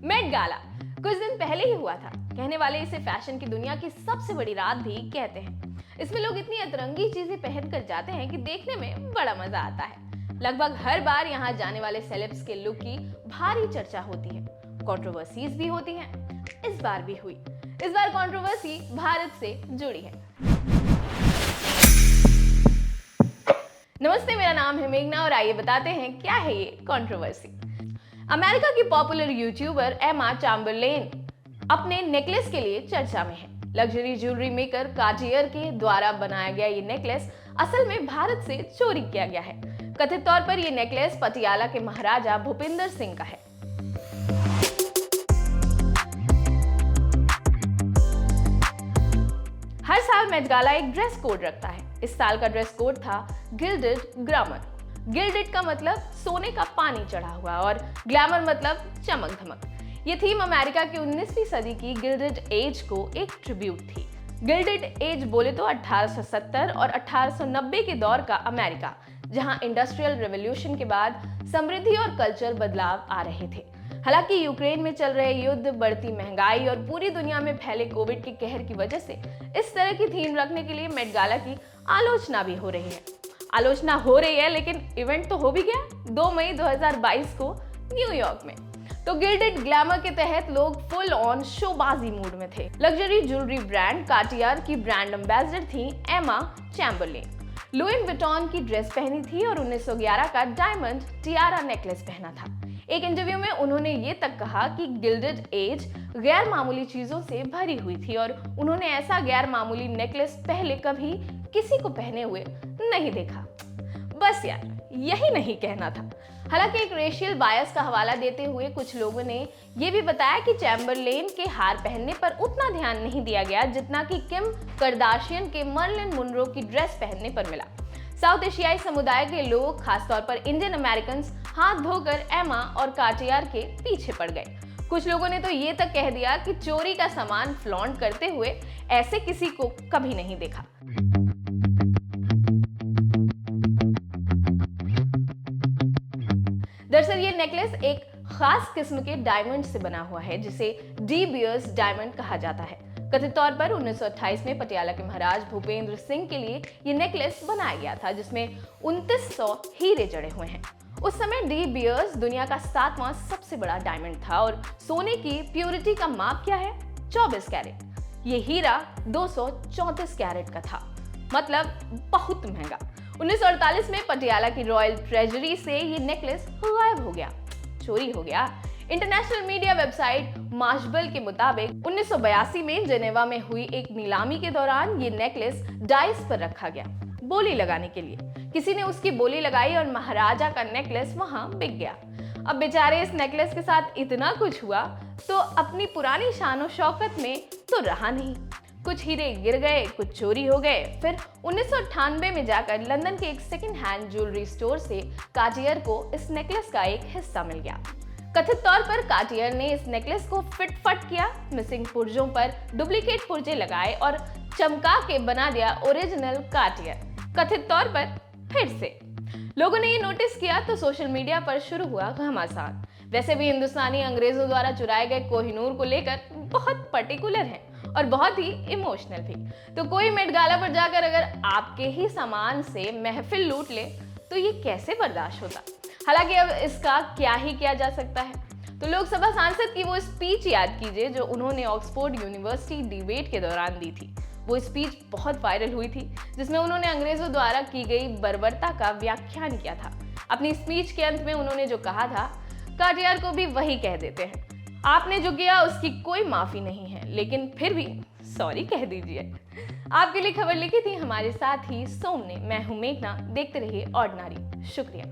Met Gala कुछ दिन पहले ही हुआ था। कहने वाले इसे फैशन की दुनिया की सबसे बड़ी रात भी कहते हैं। इसमें लोग इतनी अतरंगी चीजें पहनकर जाते हैं कि देखने में बड़ा मजा आता है। लगभग हर बार यहाँ जाने वाले सेलेब्स के लुक की भारी चर्चा होती है, कंट्रोवर्सीज भी होती हैं। इस बार भी हुई। इस बार कंट्रोवर्सी भारत से जुड़ी है। नमस्ते, मेरा नाम है मेघना और आइए बताते हैं क्या है ये कंट्रोवर्सी। अमेरिका की पॉपुलर यूट्यूबर एमा चैम्बरलेन अपने नेकलेस के लिए चर्चा में है। लग्जरी ज्वेलरी मेकर कार्टियर के द्वारा बनाया गया ये नेकलेस असल में भारत से चोरी किया गया है। कथित तौर पर ये नेकलेस पटियाला के महाराजा भूपिंदर सिंह का है। हर साल मेट गाला एक ड्रेस कोड रखता है। इस साल का ड्रेस कोड था गिल्डेड ग्लैमर। गिल्डेड का मतलब सोने का पानी चढ़ा हुआ और ग्लैमर मतलब चमक धमक। ये थीम अमेरिका की 19वीं सदी की गिल्डेड एज को एक ट्रिब्यूट थी। गिल्डेड एज बोले तो 1870 और 1890 के दौर का अमेरिका, जहां इंडस्ट्रियल रेवोल्यूशन के बाद समृद्धि और कल्चर बदलाव आ रहे थे। हालांकि यूक्रेन में चल रहे युद्ध, बढ़ती महंगाई और पूरी दुनिया में फैले कोविड के कहर की वजह से इस तरह की थीम रखने के लिए मेट गाला की आलोचना भी हो रही है। लेकिन इवेंट तो हो भी गया 2 मई 2022 को न्यूयॉर्क में। तो गिल्डेड ग्लैमर के तहत लोग फुल ऑन शोबाजी मूड में थे। लग्जरी ज्वेलरी ब्रांड कार्टियर की ब्रांड एम्बेसडर थी एमा चैम्बरलेन। लुई विटॉन की ड्रेस पहनी थी और 1911 का डायमंड टियारा नेकलेस पहना था। एक इंटरव्यू में उन्होंने ये तक कहा कि गिल्डेड एज गैर मामूली चीजों से भरी हुई थी और उन्होंने ऐसा गैर मामूली नेकलेस पहले कभी किसी को पहने हुए नहीं देखा। बस यार, यही नहीं कहना था। हालांकि एक रेशियल बायस का हवाला देते हुए कुछ लोगों ने यह भी बताया कि चैम्बरलेन के हार पहनने पर उतना ध्यान नहीं दिया गया जितना कि किम कार्दाशियन के मर्लिन मुनरो की ड्रेस पहनने पर मिला। साउथ एशियाई समुदाय के लोग, खासतौर पर इंडियन अमेरिकन, हाथ धोकर एमा और कार्टियर के पीछे पड़ गए। कुछ लोगों ने तो ये तक कह दिया कि चोरी का सामान फ्लॉन्ट करते हुए ऐसे किसी को कभी नहीं देखा। दरअसल ये नेकलेस एक खास किस्म के डायमंड से बना हुआ है, जिसे डी बियर्स डायमंड कहा जाता है। कथित तौर पर 1928 में पटियाला के महाराज भूपेंद्र सिंह के लिए ये नेकलेस बनाया गया था, जिसमें 2900 हीरे जड़े हुए हैं। उस समय डी बियर्स दुनिया का 7वां सबसे बड़ा डायमंड था और सोने की प्योरिटी का माप क्या है? 24 कैरेट। ये हीरा 234 कैरेट का था, मतलब बहुत महंगा। 1948 में पटियाला की रॉयल ट्रेजरी से ये नेकलेस गायब हो गया, चोरी हो गया। इंटरनेशनल मीडिया वेबसाइट मार्शबल के मुताबिक 1982 में जेनेवा में हुई एक नीलामी के दौरान ये नेकलेस डाइस पर रखा गया बोली लगाने के लिए। किसी ने उसकी बोली लगाई और महाराजा का नेकलेस वहां बिक गया। अब बेचारे इस नेकलेस के साथ इतना कुछ हुआ तो अपनी पुरानी शान और शौकत में तो रहा नहीं। कुछ हीरे गिर गए, कुछ चोरी हो गए। फिर 1998 में जाकर लंदन के एक सेकंड हैंड ज्वेलरी स्टोर से कार्टियर को इस नेकलेस का एक हिस्सा मिल गया। कथित तौर पर कार्टियर ने इस नेकलेस को फिट किया, मिसिंग पुर्जों पर डुप्लीकेट पुर्जे लगाए और चमका के बना दिया ओरिजिनल कार्टियर। कथित तौर पर फिर से लोगों ने ये नोटिस किया तो सोशल मीडिया पर शुरू हुआ घमासान। वैसे भी हिंदुस्तानी अंग्रेजों द्वारा चुराए गए कोहिनूर को लेकर बहुत पर्टिकुलर हैं और बहुत ही इमोशनल भी। तो कोई मेट गाला पर जाकर अगर आपके ही सामान से महफिल लूट ले तो ये कैसे बर्दाश्त होता। हालांकि अब इसका क्या ही किया जा सकता है। तो लोकसभा सांसद की वो स्पीच याद कीजिए जो उन्होंने ऑक्सफोर्ड यूनिवर्सिटी डिबेट के दौरान दी थी। वो स्पीच बहुत वायरल हुई थी, जिसमें उन्होंने अंग्रेजों द्वारा की गई बर्बरता का व्याख्यान किया था। अपनी स्पीच के अंत में उन्होंने जो कहा था, कार्टियर को भी वही कह देते हैं। आपने जो किया उसकी कोई माफी नहीं है, लेकिन फिर भी सॉरी कह दीजिए। आपके लिए खबर लिखी थी हमारे साथ ही सोम ने। मैं हूं मेघना, देखते रहिए ऑर्डिनरी। शुक्रिया।